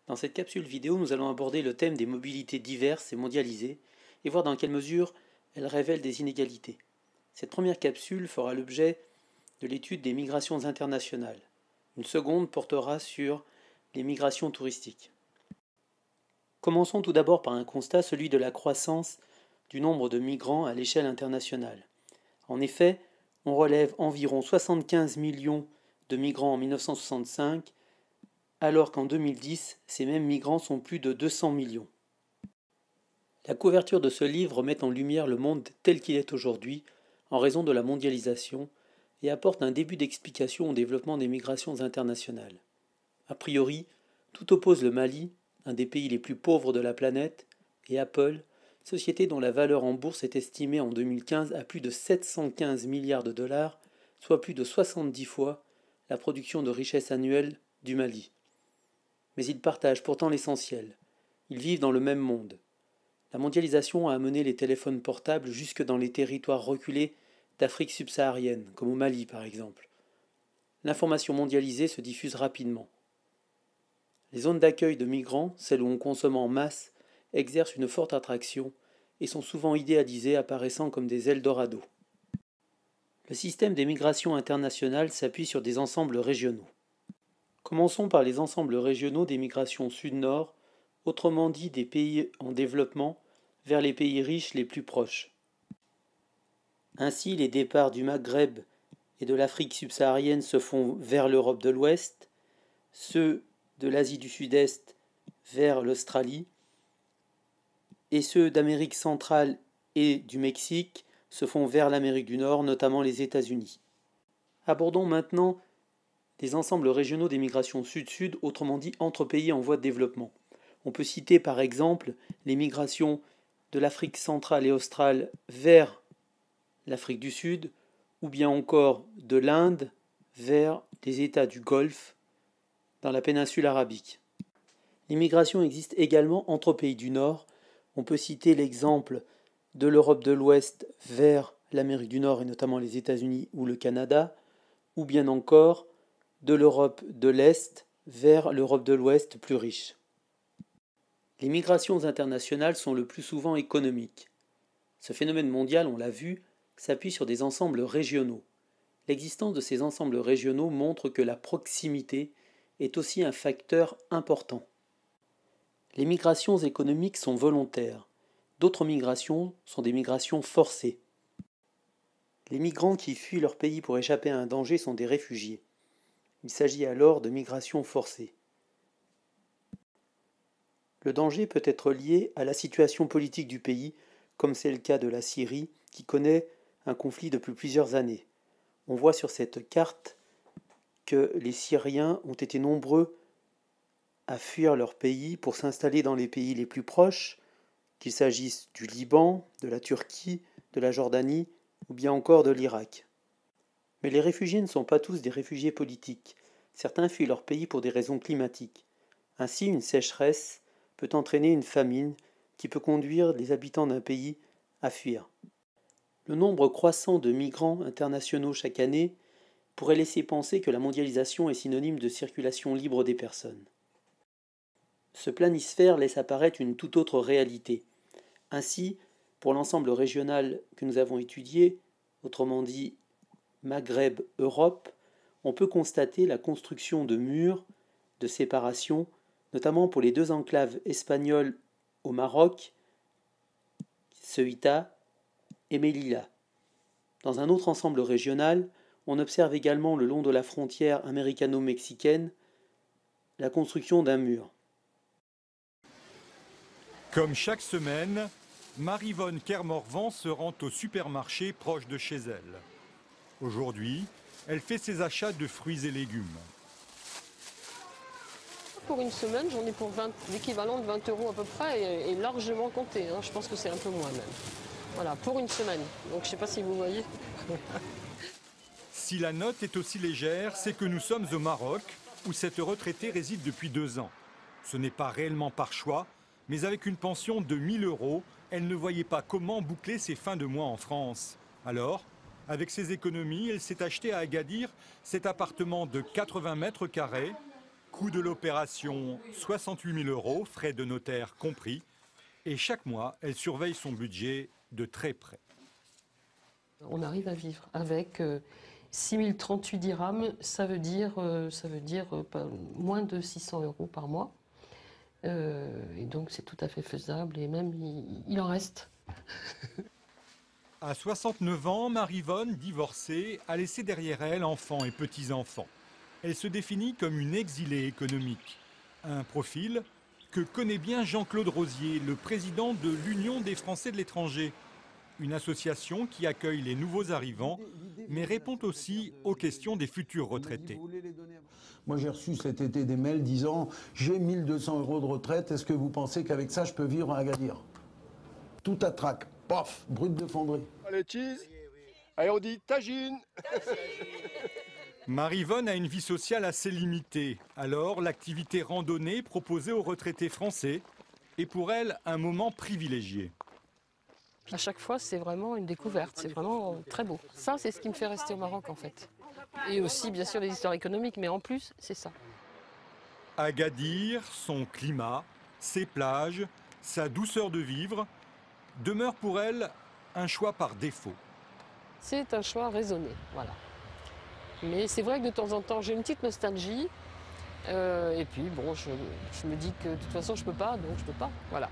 Dans cette capsule vidéo, nous allons aborder le thème des mobilités diverses et mondialisées et voir dans quelle mesure elles révèlent des inégalités. Cette première capsule fera l'objet de l'étude des migrations internationales. Une seconde portera sur les migrations touristiques. Commençons tout d'abord par un constat, celui de la croissance du nombre de migrants à l'échelle internationale. En effet, on relève environ 75 millions de migrants en 1965, alors qu'en 2010, ces mêmes migrants sont plus de 200 millions. La couverture de ce livre met en lumière le monde tel qu'il est aujourd'hui, en raison de la mondialisation, et apporte un début d'explication au développement des migrations internationales. A priori, tout oppose le Mali, un des pays les plus pauvres de la planète, et Apple, société dont la valeur en bourse est estimée en 2015 à plus de 715 milliards de dollars, soit plus de 70 fois la production de richesse annuelle du Mali. Mais ils partagent pourtant l'essentiel. Ils vivent dans le même monde. La mondialisation a amené les téléphones portables jusque dans les territoires reculés d'Afrique subsaharienne, comme au Mali par exemple. L'information mondialisée se diffuse rapidement. Les zones d'accueil de migrants, celles où on consomme en masse, exercent une forte attraction et sont souvent idéalisées, apparaissant comme des Eldorado. Le système des migrations internationales s'appuie sur des ensembles régionaux. Commençons par les ensembles régionaux des migrations sud-nord, autrement dit des pays en développement, vers les pays riches les plus proches. Ainsi, les départs du Maghreb et de l'Afrique subsaharienne se font vers l'Europe de l'Ouest, ceux de l'Asie du Sud-Est vers l'Australie, et ceux d'Amérique centrale et du Mexique se font vers l'Amérique du Nord, notamment les États-Unis. Abordons maintenant des ensembles régionaux des migrations sud-sud, autrement dit entre pays en voie de développement. On peut citer par exemple les migrations de l'Afrique centrale et australe vers l'Afrique du Sud, ou bien encore de l'Inde vers les États du Golfe, dans la péninsule arabique. Les migrations existent également entre pays du Nord. On peut citer l'exemple de l'Europe de l'Ouest vers l'Amérique du Nord et notamment les États-Unis ou le Canada, ou bien encore de l'Europe de l'Est vers l'Europe de l'Ouest plus riche. Les migrations internationales sont le plus souvent économiques. Ce phénomène mondial, on l'a vu, s'appuie sur des ensembles régionaux. L'existence de ces ensembles régionaux montre que la proximité est aussi un facteur important. Les migrations économiques sont volontaires. D'autres migrations sont des migrations forcées. Les migrants qui fuient leur pays pour échapper à un danger sont des réfugiés. Il s'agit alors de migrations forcées. Le danger peut être lié à la situation politique du pays, comme c'est le cas de la Syrie, qui connaît un conflit depuis plusieurs années. On voit sur cette carte que les Syriens ont été nombreux à fuir leur pays pour s'installer dans les pays les plus proches, qu'il s'agisse du Liban, de la Turquie, de la Jordanie ou bien encore de l'Irak. Mais les réfugiés ne sont pas tous des réfugiés politiques. Certains fuient leur pays pour des raisons climatiques. Ainsi, une sécheresse peut entraîner une famine qui peut conduire les habitants d'un pays à fuir. Le nombre croissant de migrants internationaux chaque année pourrait laisser penser que la mondialisation est synonyme de circulation libre des personnes. Ce planisphère laisse apparaître une toute autre réalité. Ainsi, pour l'ensemble régional que nous avons étudié, autrement dit Maghreb-Europe, on peut constater la construction de murs de séparation, notamment pour les deux enclaves espagnoles au Maroc, Ceuta et Melilla. Dans un autre ensemble régional, on observe également le long de la frontière américano-mexicaine la construction d'un mur. Comme chaque semaine, Maryvonne Kermorvan se rend au supermarché proche de chez elle. Aujourd'hui, elle fait ses achats de fruits et légumes. Pour une semaine, j'en ai pour l'équivalent de 20 € à peu près et largement compté. Je pense que c'est un peu moins même. Voilà, pour une semaine. Donc je ne sais pas si vous voyez. Si la note est aussi légère, c'est que nous sommes au Maroc, où cette retraitée réside depuis 2 ans. Ce n'est pas réellement par choix, mais avec une pension de 1 000 €, elle ne voyait pas comment boucler ses fins de mois en France. Alors, avec ses économies, elle s'est achetée à Agadir cet appartement de 80 mètres carrés, Coût de l'opération, 68 000 €, frais de notaire compris. Et chaque mois, elle surveille son budget de très près. On arrive à vivre avec 6 038 dirhams, ça veut dire moins de 600 € par mois. Et donc c'est tout à fait faisable et même il en reste. À 69 ans, Marie-Vonne, divorcée, a laissé derrière elle enfants et petits-enfants. Elle se définit comme une exilée économique. Un profil que connaît bien Jean-Claude Rosier, le président de l'Union des Français de l'étranger. Une association qui accueille les nouveaux arrivants, mais répond aussi aux questions des futurs retraités. Moi, j'ai reçu cet été des mails disant « J'ai 1 200 € de retraite, est-ce que vous pensez qu'avec ça, je peux vivre à Agadir ?» Tout à trac, pof, brut de fonderie. Allez, cheese. Allez, on dit tagine. Marie-Vonne a une vie sociale assez limitée. Alors, l'activité randonnée proposée aux retraités français est pour elle un moment privilégié. À chaque fois, c'est vraiment une découverte, c'est vraiment très beau. Ça, c'est ce qui me fait rester au Maroc, en fait. Et aussi, bien sûr, les histoires économiques, mais en plus, c'est ça. Agadir, son climat, ses plages, sa douceur de vivre, demeure pour elle un choix par défaut. C'est un choix raisonné, voilà. Mais c'est vrai que de temps en temps, j'ai une petite nostalgie. Et puis, bon, je me dis que de toute façon, je peux pas, donc je peux pas. Voilà.